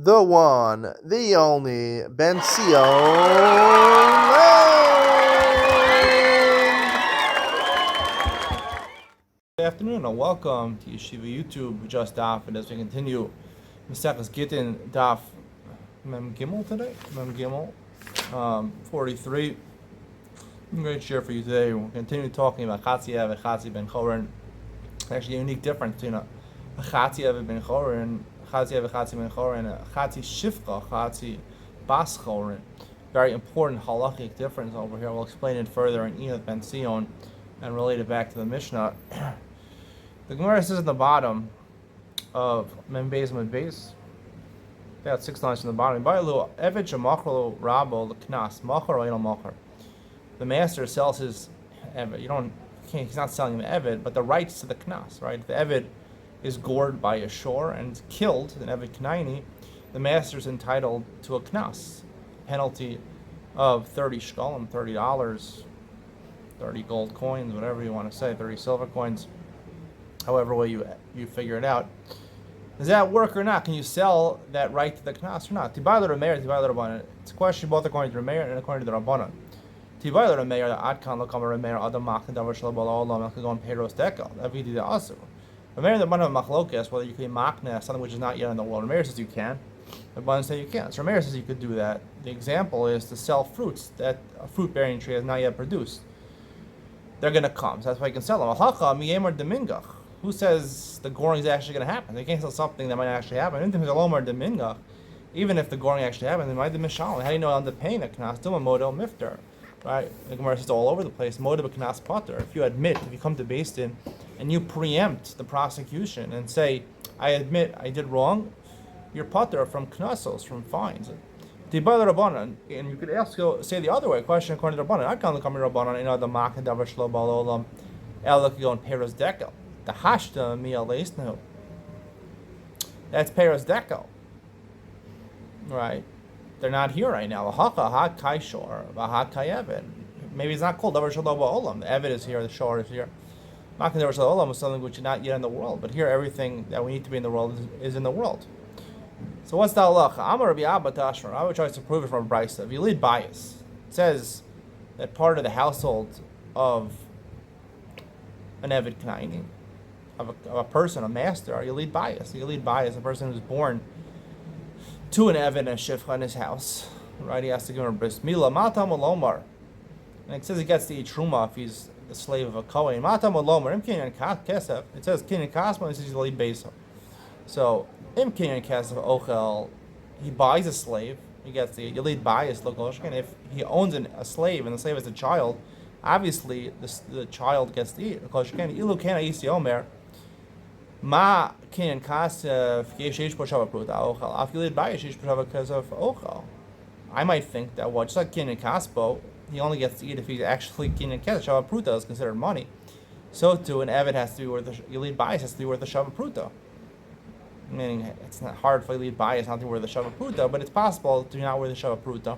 the one, the only, Ben Good afternoon and welcome to Yeshiva YouTube Just Daf, and as we continue Masechtas Gittin Daf Mem Gimel today, 43. Great share for you today. We'll continue talking about Chatzi Ev and Chatzi Ben Chorin. Actually, a unique difference between a Chatzi Ev Ben Chorin, Chatzi Ev Chatzi Ben Chorin, and a Chatzi Shifcha, Chatzi Bas Chorin. Very important halachic difference over here. We'll explain it further in Enoch Ben Sion and relate it back to the Mishnah. The Gemara says at the bottom of Mem Beis Mem Beis, about 6 lines from the bottom, buy a little Eved Shemachro Rabo L'Knas Machar Oino Machar. The master sells his Eved. He's not selling him Eved, but the rights to the Knas, right? If the Eved is gored by a shore and killed, an Eved Knaini, the master is entitled to a Knas, penalty of 30 shkolim, $30, 30 gold coins, whatever you want to say, 30 silver coins, however way you figure it out. Does that work or not? Can you sell that right to the Knas or not? Tibai l'Rameir, Tibai l'Rabbanan. It's a question both according to the Rameir and according to the Rabbanan. Tibai l'Rameir, the Adkan l'kam Rameir, Adam Mach, the Davar Shalom, Olam, Elkagon, Peiros Dekel, that we did the Asu. Rameir, the Rabbanan of Machlokas, whether you can makna something which is not yet in the world. Rameir says you can. The Rabbanan says you can't. So Rameir says you could do that. The example is to sell fruits that a fruit bearing tree has not yet produced. They're going to come, so that's why you can sell them. Al-Haqa, Miyemar Demingach. Who says the goring is actually going to happen? They can't sell something that might actually happen. Even if the goring actually happens, it might be mishalom. How do you know on the pain that knas do a model mifter? Right? The Gemara says all over the place. Model knas potter. If you come to Beis Din and you preempt the prosecution and say, I admit I did wrong, you're potter from knasos, from fines. And you could say the other way. Question according to Rabbanan. I can't look on Rabbanan. You know the mak and davar shlo balolam. El look on peros dekel. The hashta miyal leisnu. That's peros dekel. Right? They're not here right now. Haka ha kai shor, ha kai evid. Maybe it's not called davar shlo balolam. The evid is here. The shor is here. Mak and davar shlo balolam is something which is not yet in the world. But here, everything that we need to be in the world is in the world. So what's the halacha? Amar Rabbi Abba Tashma. Rabbi tries to prove it from a brisa. If you lead bias, it says that part of the household of an Eved Knaini, of a person, a master, you lead bias. You lead bias. A person who's born to an Eved and a Shifcha in his house, right? He has to give him a bris milah. Matam Olomar, and it says he gets to eat truma if he's the slave of a kohen. Matam Olomar. Im kinyan kesef. It says kinyan kasma. It says he's the lead beisa. So Im kinyan kesef ochel. He buys a slave. He gets the Yalid bias lokoshkin. If he owns a slave and the slave is a child, obviously the child gets to eat. Lokoshkin ilu kana isi omer ma kinyan kasef yeshish poshava pruta ochel. Af Yalid bias yeshish poshava kesef ochel. I might think that just like kinyan kaspo, he only gets to eat if he's actually kinyan kesef. Shava pruta is considered money. So too, an Eved has to be worth Yalid bias has to be worth a shava pruta. Meaning it's not hard for lead bias not to wear the shava pruta, but it's possible to not wear the shava pruta.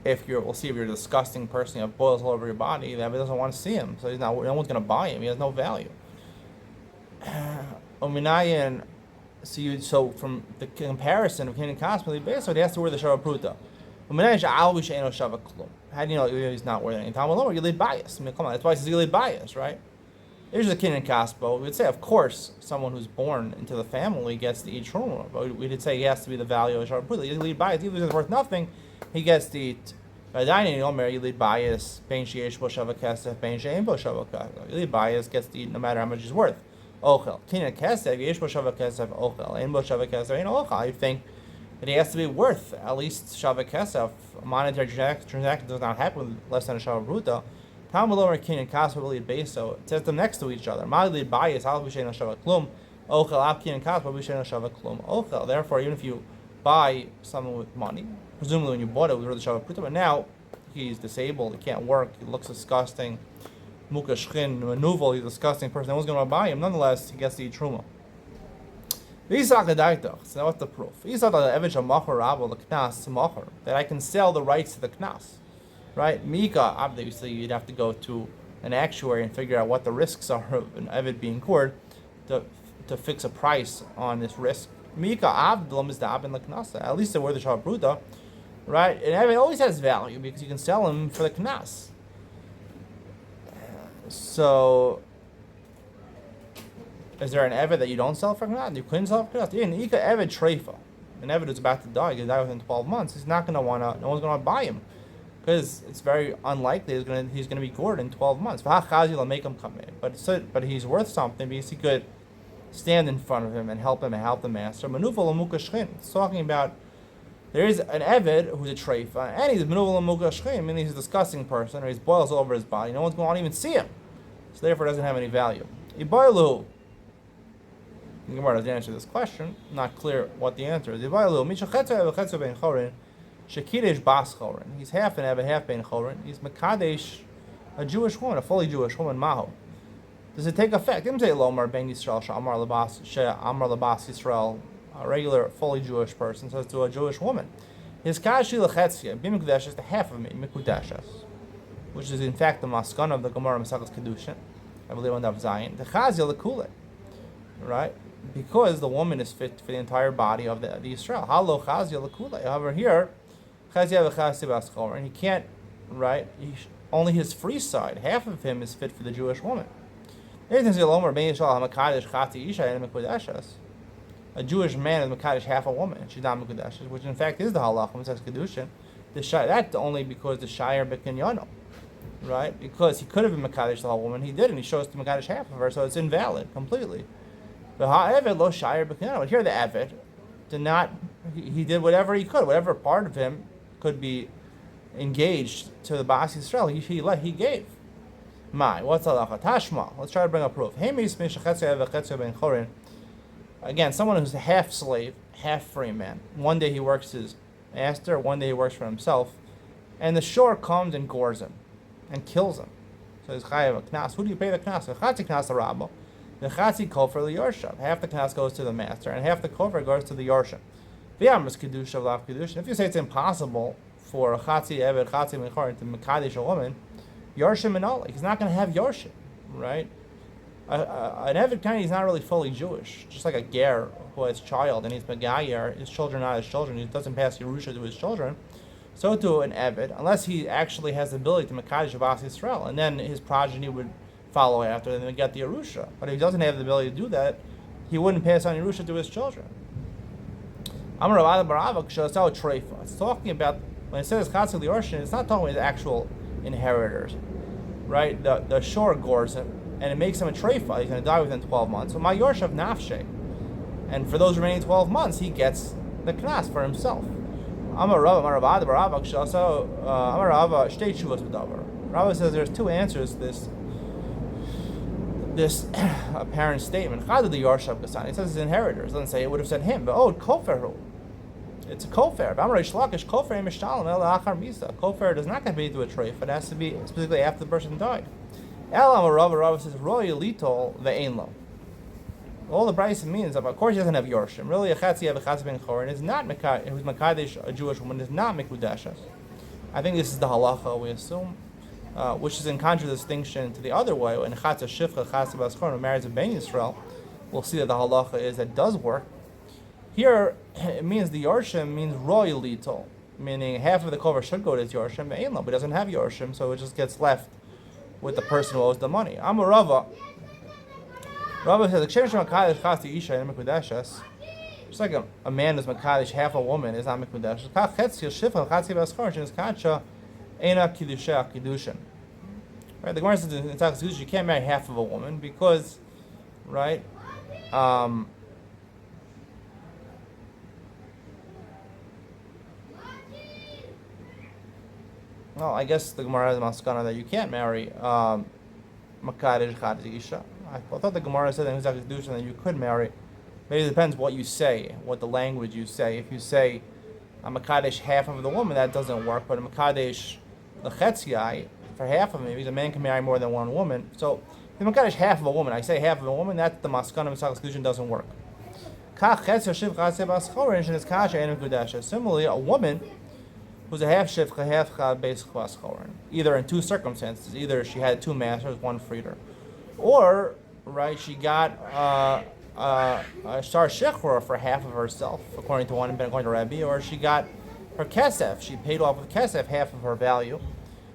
We'll see if you're a disgusting person, you have boils all over your body, that doesn't want to see him, so no one's going to buy him. He has no value. So from the comparison of Kenan Cosmely, so he has to wear the shava pruta. How do you know he's not wearing anything? You lead bias. I mean, come on, that's why he says you lead bias, right? Here's a Kinyan Kaspo. We would say, of course, someone who's born into the family gets to eat truma. But we did say he has to be the value of Sharput. You lead bias. Even if it's worth nothing, he gets to eat. By dining, you lead bias. Bein sheyesh bo shava kesef, bein she'ein bo shava kesef. You lead bias gets to eat no matter how much he's worth. Ochel. Kinyan Kesef, yesh bo shava kesef, ochel. Ein bo shava kesef, ein ochel. You think that he has to be worth at least shava kesef. A monetary transaction does not happen with less than a shava bruta. So it says them next to each other. Therefore, even if you buy someone with money, presumably when you bought it, we were the Shavah Pruta, but now he's disabled, he can't work, he looks disgusting, Mukashchin, Manuval, he's a disgusting person, no one's going to buy him, nonetheless, he gets to eat Truma. So now what's the proof? That I can sell the rights to the Knas. Right? Mika, obviously, you'd have to go to an actuary and figure out what the risks are of an Eved being cored to fix a price on this risk. Mika Abdullah is the Abin Laknasa. At least they're worth the Shabruda, right? And Eved always has value because you can sell him for the Knas. So, is there an Eved that you don't sell for Knas? You couldn't sell for Knas. Yeah, Ika Eved Treifa. An Eved who's about to die, he's going to die within 12 months. He's not going to want to, no one's going to buy him. Because it's very unlikely he's going to be gored in 12 months. V'hachazi will make him come in. But he's worth something because he could stand in front of him and help the master. Manuva l'muka shchin. It's talking about there is an Eved who's a treifa, and he's manuva l'muka shchin, meaning he's a disgusting person, or he's boils all over his body. No one's going to even see him. So therefore it doesn't have any value. Ibaylu. The Gemara doesn't answer this question. Not clear what the answer is. Ibaylu. Mishachetza evachetza ben chorin. Shekidesh bas chorin. He's half an Eved, half ben chorin. He's mekadesh, a Jewish woman, a fully Jewish woman, maho. Does it take effect? Didn't say Lomar ben Yisrael Amar Labas Yisrael, a regular fully Jewish person says to a Jewish woman. His kashi lechetzia b'mikudesh is the half of me mikudeshes, which is in fact the maskana of the Gemara Masakas Kedushin, I believe on Daf Zayin. The chazia lekule, right? Because the woman is fit for the entire body of the Yisrael. Halo chazia lekule. However, here chazia v'chazia b'aschor, and he can't, right? Only his free side, half of him is fit for the Jewish woman. A Jewish man is Makadish half a woman, and she's not Mekudeshes, which in fact is the halacha when it says Kedushin. That's only because the Shire Bekinyono, right? Because he could have been Makadish the whole woman, he didn't. He chose to Makadish half of her, so it's invalid completely. But Ha'eved lo Shire Bekinyono. But here the Eved did not, he did whatever he could, whatever part of him could be engaged to the Bas Yisrael, he gave. What's halacha? Tashma. Let's try to bring a proof. Again, someone who's a half slave, half free man. One day he works his master, one day he works for himself, and the shore comes and gores him and kills him. So he's chayav a knas. Who do you pay the knas? The chatzi knas the rabba. The chatzi kofer the yorshav. Half the knas goes to the master, and half the kofer goes to the yorshav. V'yamas kedusha v'lav kedusha. If you say it's impossible for a chatzi eved chatzi mechor to mekadesh a woman, Yorshim and all, he's not going to have Yorshim, right? An Eved Kain is not really fully Jewish, just like a Ger who has child and he's Megayer, his children are not his children, he doesn't pass Yerusha to his children. So to an Eved, unless he actually has the ability to Mekadesh Bas Yisrael, and then his progeny would follow after, and then get the Yerusha. But if he doesn't have the ability to do that, he wouldn't pass on Yerusha to his children. It's talking about, when it says Chatzil Yorshin, it's not talking about his actual inheritors, right? The shore gores him, and it makes him a treifa. He's going to die within 12 months. So my yorshav nafshe, and for those remaining 12 months, he gets the knas for himself. Rava says there's two answers to this apparent statement. It says his inheritors. It doesn't say, it would have said him, but koferhu. It's a kofer. Kofer does not contribute to a treif. It has to be specifically after the person died. Rava says, all the Bryson means, of course, he doesn't have Yorshim. Really, a Chatzi have a Chatzi ben Chorin is not who's Makadesh, a Jewish woman, is not Mikudeshes. I think this is the halacha, we assume, which is in contradistinction to the other way. When Chatzi Shifcha, Chatzi Bas Chorin, who marries a Ben Yisrael, we'll see that the halacha is that does work. Here, it means the Yorshim means royal little, meaning half of the cover should go to his Yorshim, but he doesn't have Yorshim, so it just gets left with the person who owes the money. I'm a Rava. Rava says, just like a man who's Makadesh, half a woman is not Mekudesh. Right? The Gemara says in Tzachas Kedusha, you can't marry half of a woman because, right? Well, I guess the Gemara has maskana that you can't marry Makadesh Chadzi Isha. I thought the Gemara said in Tzachas Kedusha that you could marry. Maybe it depends what you say, what the language you say. If you say a Makadesh half of the woman, that doesn't work. But a Makadesh the Chetziai for half of him, because a man can marry more than one woman. So if Makadesh half of a woman, I say half of a woman, that's the maskana of Tzachas Kedusha doesn't work. Similarly, a woman who's a half shivcha, half chad, beis chvas chorin. Either in two circumstances. Either she had two masters, one freed her. Or, right, she got Shtar Shechor for half of herself, according to one, and according to Rabbi, or she got her kesef. She paid off with kesef half of her value.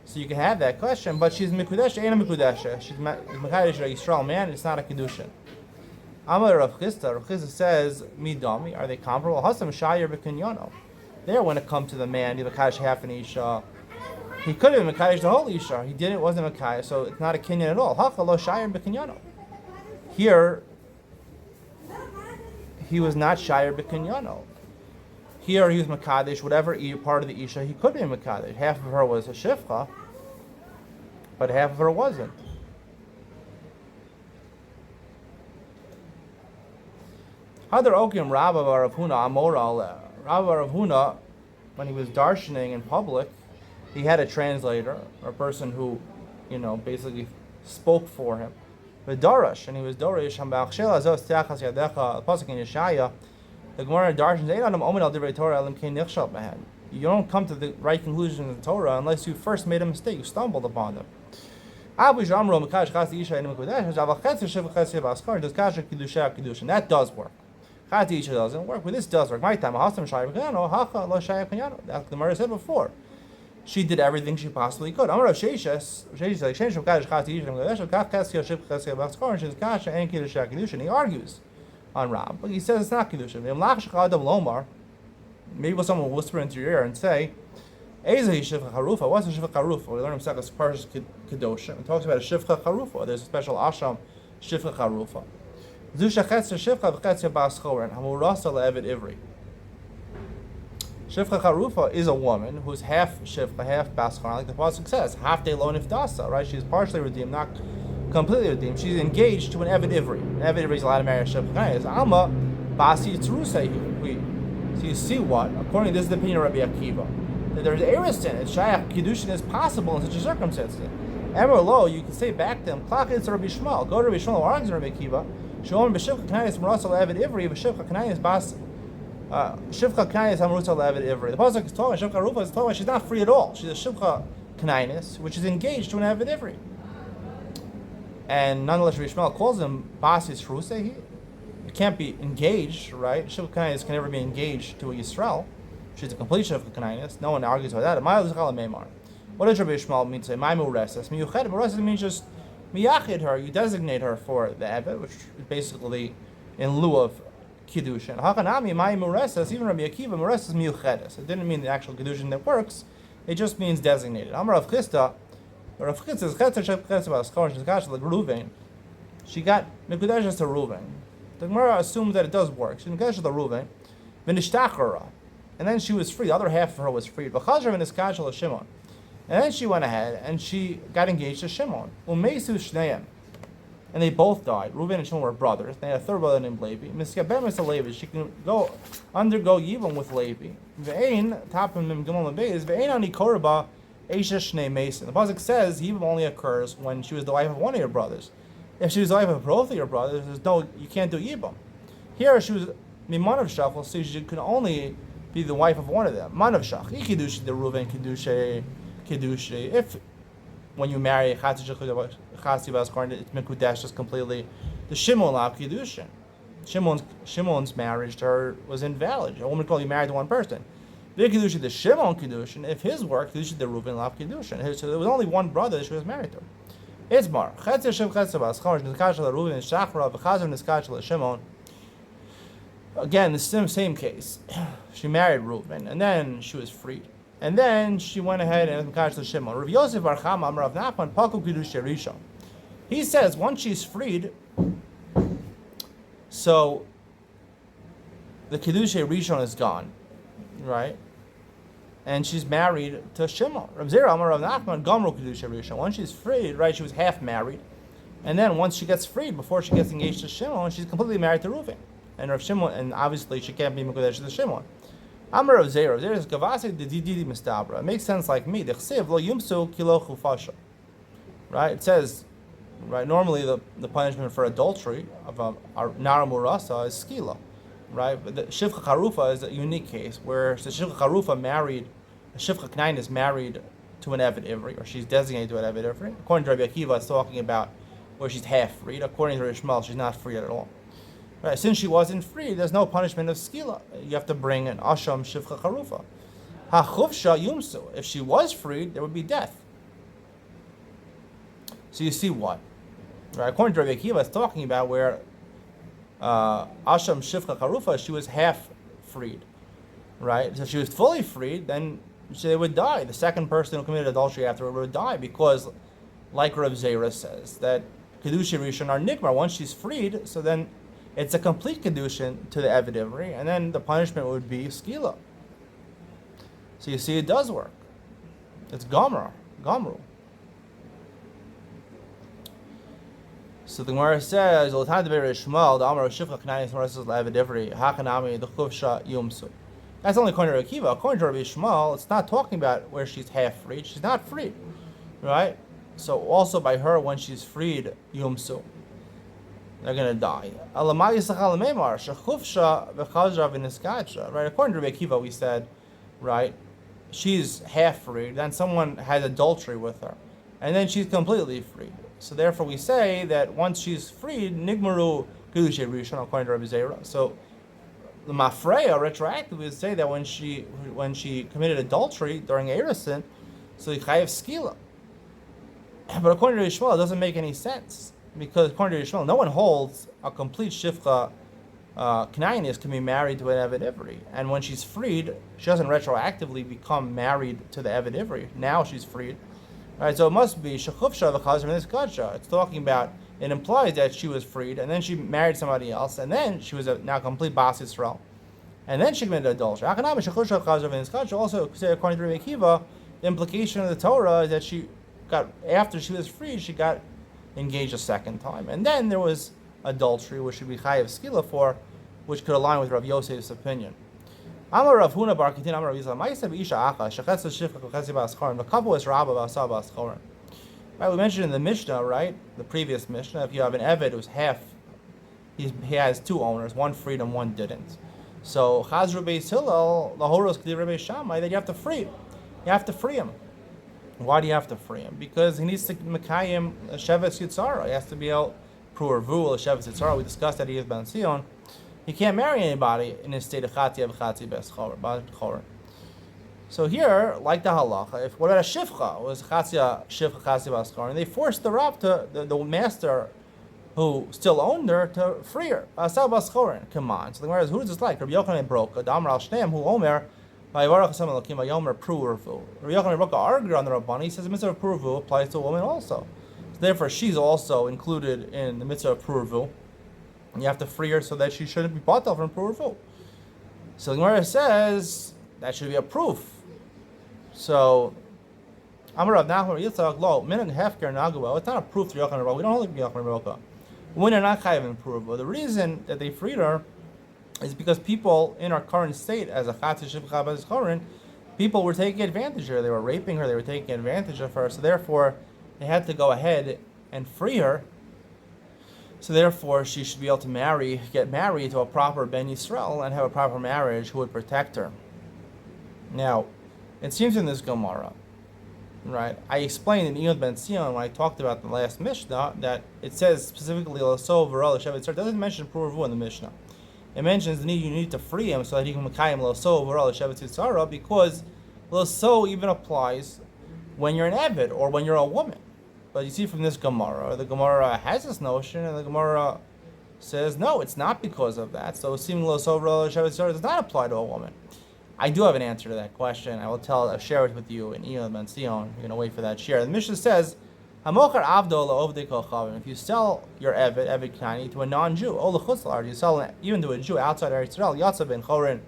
So you can have that question, but she's Mikudesha and a Mikudesha. She's Mekadesh a Yisrael man, it's not a Kedushin. Amar Rav Chisda. Rav Chisda says, Midami, are they comparable? Hasam Shayir B'Kinyono. There, when it comes to the man, he Mekadesh half an Isha. He could have been Mekadesh the whole Isha. He didn't, it wasn't Mekadesh, so it's not a Kinyan at all. Hacha lo Shayir B'Kinyono. Here, he was not Shayir B'Kinyono. Here he was Mekadesh, whatever part of the Isha he could be Mekadesh. Half of her was a Shifcha, but half of her wasn't. Hadar Okim Rabba Rav Huna Amoral. Rabba Rav Huna, when he was darshaning in public, he had a translator, or a person who, basically spoke for him. But Darash, and he was Dorish, the pasuk in Yeshaya, the Gemara darshan, you don't come to the right conclusion of the Torah unless you first made a mistake, you stumbled upon them. And that does work. Chati Isha doesn't work, but this does work. My time, the Gemara said before. She did everything she possibly could. He argues on Rab, but he says it's not Kedushin. Maybe someone will whisper into your ear and say, what's a Shivcha Charufa? We learn in Second Parshas Kedoshim. It talks about a Shivcha Charufa. There's a special Asham Shivcha Charufa. Shivcha Charufa is a woman who's half Shivcha, half Baschar, like the pasuk says, half day lo nifdasa, right? She's partially redeemed, not completely redeemed. She's engaged to an Eved Ivri. An Eved Ivri is allowed to marry a Shivcha. It's Alma Basi Tzrusehi. So you see what? According to this is the opinion of Rabbi Akiva, that there's Eristin, it's Shayach Kiddushin is possible in such a circumstance. Emor Lo, you can say back to him, Klak is Rabbi Shmuel. Go to Rabbi Shmuel, argues Rabbi Akiva. Shomim b'Shivcha Kanayis Marasal Eved Ivri, b'Shivcha Kanayis Bas. Shivcha Kanayis Hamrusa Levid Ivri. The pasuk is talking. Shivcha Rufa is talking. She's not free at all. She's a Shivcha Kanayis, which is engaged to an Eved Ivri. And nonetheless, Rishmael calls him Basis Rusehi. You can't be engaged, right? Shivcha Kanayis can never be engaged to a Yisrael. She's a complete Shivcha Kanayis. No one argues about that. What does Rabbi Shmuel mean to say? Maimu Reses. Miyuched Reses means just miyachid her. You designate her for the Eved, which is basically in lieu of Kiddushin. Hakanami, my Muresas, even Rabbi Akiva, Muresas Miuchedes. It didn't mean the actual Kiddushin that works, it just means designated. Amar Rav Chisda, Rav Chisda is Chetzer Shep Chetzer Baskar, she's got like Ruvain. She got Mekudeshes to Ruvain. The Gemara assumes that it does work. She Mekudeshes to Ruvain, Vinishtachara. And then she was free, the other half of her was freed. V'chazra Viniskachel Shimon. And then she went ahead and she got engaged to Shimon. Umesu Shneim. And they both died. Reuben and Shimon were brothers. They had a third brother named Levi. She can undergo Yibam with Levi. Ve'ein, tapim mim gimel mebeis, ve'ein ani korba eisha shnei mason. The pasuk says Yibam only occurs when she was the wife of one of your brothers. If she was the wife of both of your brothers, you can't do Yibam. Here she was Miman of Shach, so she could only be the wife of one of them. Man of Shach. Ikidushi the Reuben Kidushe. If when you marry Chasi Baskar, it's Mekudesh just completely. The Shimon Lav Kiddushin. Shimon's marriage to her was invalid. A woman could only married to one person. The Kiddushin, the Shimon Kiddushin, if his work, Kiddushin the Reuben Lav Kiddushin. So there was only one brother that she was married to. Itzmar. Chetzer Shem Chetzer Baskar, Niskachel Reuben, Shachra, V'chazer Niskachel Shimon. Again, the same case. She married Reuben, and then she was freed. And then she went ahead and Mekadesh to Shimon. Rav Yosef Bar Chama Amar Rav Nachman Paku Kiddush Rishon. He says once she's freed, so the Kiddush Rishon is gone, right? And she's married to Shimon. Rav Zera Amar Rav Nachman Gomro Kiddush Rishon. Once she's freed, right? She was half married, and then once she gets freed, before she gets engaged to Shimon, she's completely married to Reuven. And Rav Shimon, and obviously she can't be Mekadesh to Shimon. Amar of Zera, there is Gavasik the Didi Mistabra. It makes sense like me. The Chsiv lo yumsu kilo chufasha. Right? It says, right, normally the punishment for adultery of a Nara Murasa is skila. Right? But the Shivcha Charufa is a unique case where the Shivcha Charufa married, the Shivcha Knain is married to an Eved Ivri, or she's designated to an Eved Ivri. According to Rabbi Akiva, it's talking about where she's half freed. According to Rishmal, she's not free at all. Right? Since she wasn't free, there's no punishment of skila. You have to bring an asham shivcha charufa. Ha-chuvsha yumsu. If she was freed, there would be death. So you see what? Right? According to Rabbi Akiva, it's talking about where asham shivcha charufa, she was half freed. Right? So if she was fully freed, then they would die. The second person who committed adultery afterward would die because, like Rav Zera says, that kedusha rishon are nikmar. Once she's freed, so then it's a complete kedushin to the Eved Ivri, and then the punishment would be skila. So you see, it does work. It's gamru. So the Gemara says, that's only according to Rabbi Akiva. According to Rabbi Shmuel, it's not talking about where she's half freed. She's not freed, right? So also by her, when she's freed, yumsu, they're going to die. Right? According to Rabbi Akiva, we said, right, she's half freed, then someone had adultery with her, and then she's completely freed. So therefore we say that once she's freed, nigmaru kedusha rishon, according to Rabbi Zera. So the mafreya retroactively would say that when she committed adultery during Erisin, so you chayav skila. But according to Yishmael, it doesn't make any sense, because according to Yishmael, no one holds a complete shifcha Knainis can be married to an Eved Ivri, and when she's freed, she doesn't retroactively become married to the Eved Ivri. Now she's freed. All right, so it must be shechufsha v'chazar min gadsha. It's talking about, it implies that she was freed, and then she married somebody else, and then she was now complete Bas Yisrael, and then she committed adultery. Also, according to Rabbi Akiva, the implication of the Torah is that she got, after she was freed, she got engaged a second time, and then there was adultery, which should be chayav skila for, which could align with Rav Yosef's opinion. Amar Rav Huna bar Gittin, Amar Rav Yisrael, Ma'aseh b'isha acha, shechetz shifcha k'chetzi ba'as chorin, the couple is rabba ba'asa ba'as chorin. Right, we mentioned in the Mishnah, right, the previous Mishnah, if you have an Eved who's half, he has two owners, one freed and one didn't. So Chazru Beis Hillel, the Horos K'di Rabbi Shammai, that you have to free. You have to free him. Why do you have to free him? Because he needs to mekayim shevet yitzara. He has to be out pruer vul shevet yitzara. We discussed that he is ben Sion. He can't marry anybody in his state of chati v'chati bes chorin. So here, like the halacha, if what about a shivcha? It was chatzia shivcha chati bes chorin. They forced the rab to the master who still owned her to free her. Asal bes chorin. Come on. So the Gemara is, who is this like? Rabbi Yochanan broke a damar al shneim who omer. Rabbi Yochanan Broka argued on the Rabbani. He says the mitzvah of pruvu applies to a woman also. So therefore, she's also included in the mitzvah of pruvu. And you have to free her so that she shouldn't be bought from pruvu. So the Gemara says that should be a proof. So Amar Rav Nachman Yitzchak lo minhag hefker naguel. It's not a proof to Yochanan Broka. We don't hold Yochanan Broka. Women are not chayav in pruvu. The reason that they freed her is because people in our current state, as a Chatzi Shivcha Bas Chorin, people were taking advantage of her. They were raping her. They were taking advantage of her. So therefore, they had to go ahead and free her. So therefore, she should be able to get married to a proper Ben Yisrael and have a proper marriage who would protect her. Now, it seems in this Gemara, right? I explained in Iyod Ben Sion when I talked about the last Mishnah that it says specifically Laso V'Ral Shevet Yitzhar. It doesn't mention Puravu in the Mishnah. It mentions you need to free him so that he can mekayim loso v'ral shevet yitzara, because loso even applies when you're an Eved or when you're a woman. But you see from this Gemara, the Gemara has this notion, and the Gemara says no, it's not because of that. So seeming loso v'ral shevet yitzara does not apply to a woman. I do have an answer to that question. I'll share it with you in Iyod Ben Sion. You're gonna wait for that share. The Mishnah says, if you sell your Eved Knani, to a non-Jew, you sell it even to a Jew outside Eretz Yisrael, Yatsa ben Chorin,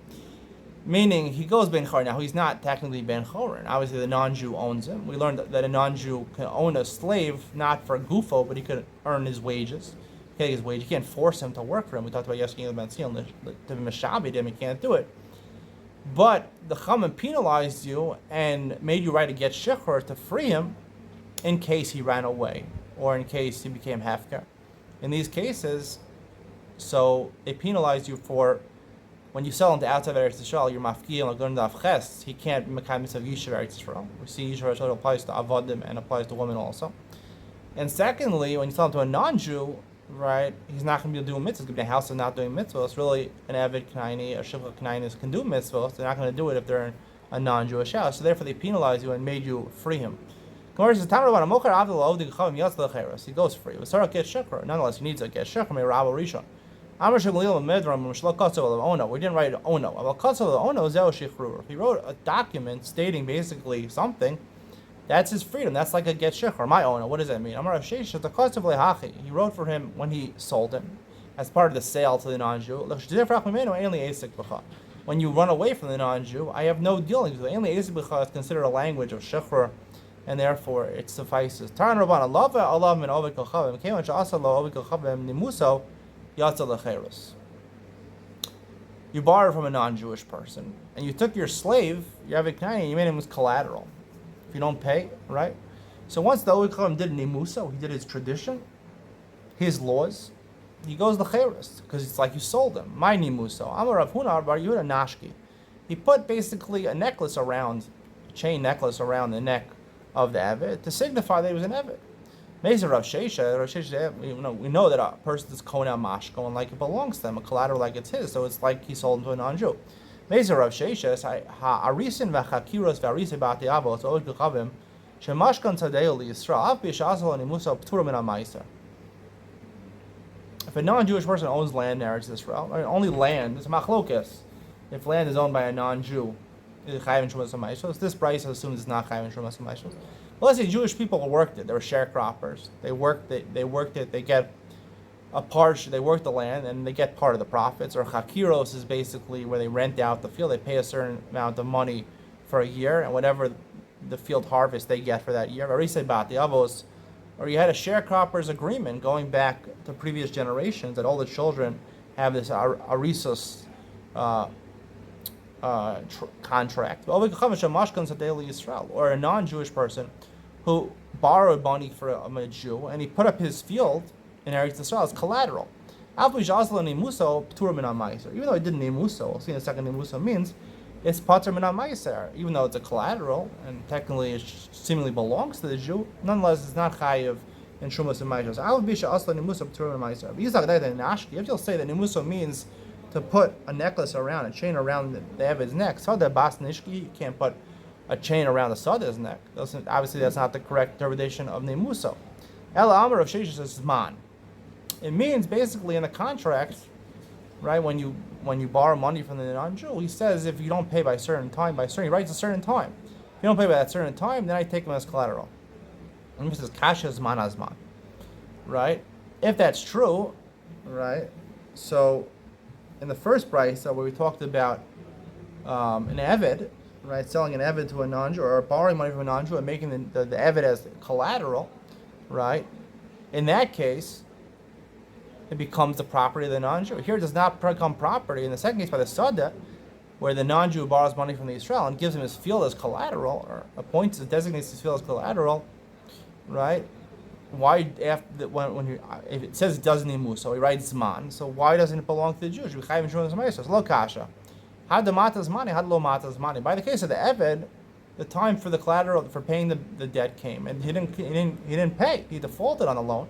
meaning he goes ben Chorin. Now he's not technically ben Chorin. Obviously, the non-Jew owns him. We learned that a non-Jew can own a slave not for gufo, but he could earn his wages. He can't force him to work for him. We talked about yesterday in Ben Sion, to be meshabed him, he can't do it. But the Chachamim penalized you and made you write a get shechor to free him, in case he ran away, or in case he became hefker. In these cases, so they penalize you for when you sell him to outside Eretz Yisrael, you're mafki and lagun daf ches. He can't mekayim mitzvah yishuv Eretz Yisrael. We see yishuv Eretz Yisrael applies to avodim and applies to women also. And secondly, when you sell him to a non-Jew, right? He's not going to be doing mitzvahs. It's going to be a house of not doing mitzvahs. It's really an avid knaini, a shivcha knainis can do mitzvahs. They're not going to do it if they're in a non-Jewish house. So therefore, they penalize you and made you free him. He goes free. Nonetheless, he needs to get shekher. Oh no, we didn't write oh no. If he wrote a document stating basically something, that's his freedom. That's like a get shikhr. My owner. What does that mean? He wrote for him when he sold him, as part of the sale to the non-Jew. When you run away from the non-Jew, I have no dealings with it. Is considered a language of shikhr, and therefore it suffices. You borrowed from a non-Jewish person, and you took your slave, your Aviknai, and you made him as collateral. If you don't pay, right? So once the Ovikam did Nimuso, he did his tradition, his laws, he goes the Cheres, because it's like you sold him. My Nimuso. Amar Rav Huna bar Yehuda Nashki. He put basically a necklace around, a chain necklace around the neck of the Evid to signify that he was an Evid. Mesa Rav Shesha, we know that a person is Kona Mashko and like it belongs to them, a collateral like it's his, so it's like he sold him to a non-Jew. Mesa Rav Shesha, Ha'arisin v'chakiros v'arisei ba'ati avos o'od k'chavim shemashkan tzadeu liYisrael av b'yishasol animusa p'tura min ha'maiser. If a non-Jewish person owns land in Eretz Yisrael, or only land, it's machlokes. If land is owned by a non-Jew, is it chayiv in shumas ha'maishos? This price assumes it's not chayiv in shumas ha'maishos. Well, let's say Jewish people worked it. They were sharecroppers. They worked it. They get a portion. They work the land and they get part of the profits. Or chakiros is basically where they rent out the field. They pay a certain amount of money for a year, and whatever the field harvest they get for that year. Or you had a sharecroppers agreement going back to previous generations that all the children have this arisos contract. Or a non-Jewish person who borrowed money from a Jew and he put up his field in Eretz Yisrael as collateral. Even though he didn't Nimuso, we'll see in a second Nimuso means it's pater min ma'aser. Even though it's a collateral and technically it seemingly belongs to the Jew, nonetheless it's not chayiv in shumas and ma'aser. If you'll say that Nimuso means to put a necklace around, a chain around the Evid's neck, Sada Bas Nishki, you can't put a chain around the Sada's neck. Obviously, that's not the correct interpretation of Nemuso. Ela Amar of Sheshes is Zman. It means basically in the contract, right, when you borrow money from the non-Jew, he says if you don't pay by a certain time, he writes a certain time. If you don't pay by that certain time, then I take him as collateral. And he says Kasha Zman Azman. Right? If that's true, right, so in the first price where we talked about an Eved, right, selling an Eved to a non-Jew or borrowing money from a non-Jew and making the Eved as collateral, right, in that case, it becomes the property of the non-Jew. Here it does not become property. In the second case, by the Sada, where the non-Jew borrows money from the Israel and gives him his field as collateral, or designates his field as collateral, right, why after when if it says it doesn't need so he writes Zman, so why doesn't it belong to the Jews? We chayv insurance meisos lo kasha. Had the matas money, had lo matas money. By the case of the Eved, the time for the collateral for paying the debt came, and he didn't pay. He defaulted on the loan,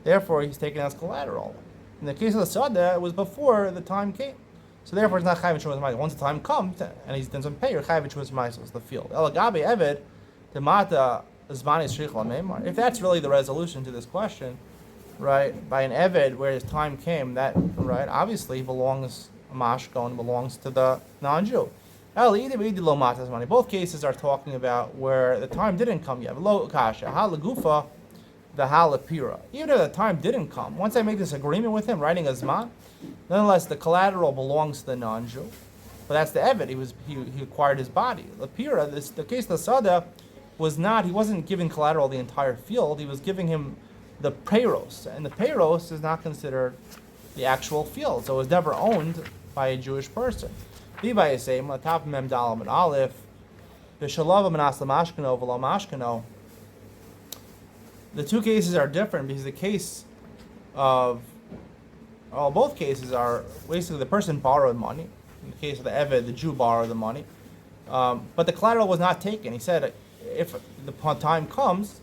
therefore he's taken as collateral. In the case of the Sada, it was before the time came, so therefore it's not chayv insurance meisos. Once the time comes and he doesn't pay, you're chayv insurance meisos the field. Elagabe Eved, the mata. If that's really the resolution to this question, right, by an Eved where his time came, that, right, obviously belongs, Mashkon belongs to the non-Jew. Both cases are talking about where the time didn't come yet. Lo kasha, halagufa, the halapira. Even if the time didn't come, once I make this agreement with him, writing a Zman, nonetheless the collateral belongs to the non-Jew. But that's the Eved, he acquired his body. Lapira, the case of the Sada, he wasn't giving collateral the entire field, he was giving him the payros, and the payros is not considered the actual field, so it was never owned by a Jewish person. The two cases are different because the case of, both cases are basically the person borrowed money. In the case of the Eved, the Jew borrowed the money, but the collateral was not taken. He said, if the time comes,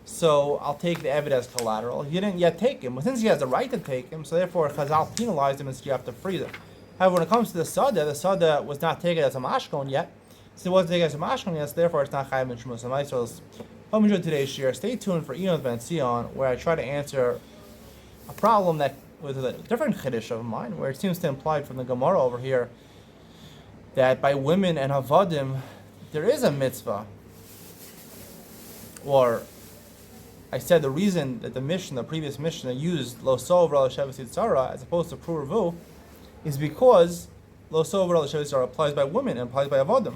so I'll take the Eved as collateral. He didn't yet take him, but since he has the right to take him, so therefore Chazal penalized him and said you have to freeze him. However, when it comes to the Sada was not taken as a mashkon yet. So it wasn't taken as a mashkon yet, so therefore it's not chayav in Shmus and Ma'asos. Hope you enjoyed today's share. Stay tuned for Enos Ben Sion, where I try to answer a problem that was a different chiddush of mine, where it seems to imply from the Gemara over here that by women and havadim there is a mitzvah. Or I said the reason that the previous Mishnah used lo sover al shevet tzara as opposed to pruvu is because lo sover al shevet tzara applies by women and applies by avodim.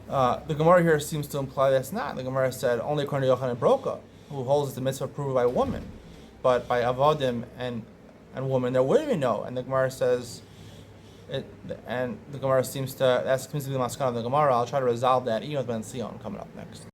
The Gemara here seems to imply that's not. The Gemara said only according to Yochanan Broka, who holds the mitzvah proved by a woman, but by avodim and woman there would be no. And the Gemara says, and the Gemara seems to be the maskana of the Gemara. I'll try to resolve that. Enos Ben Sion coming up next.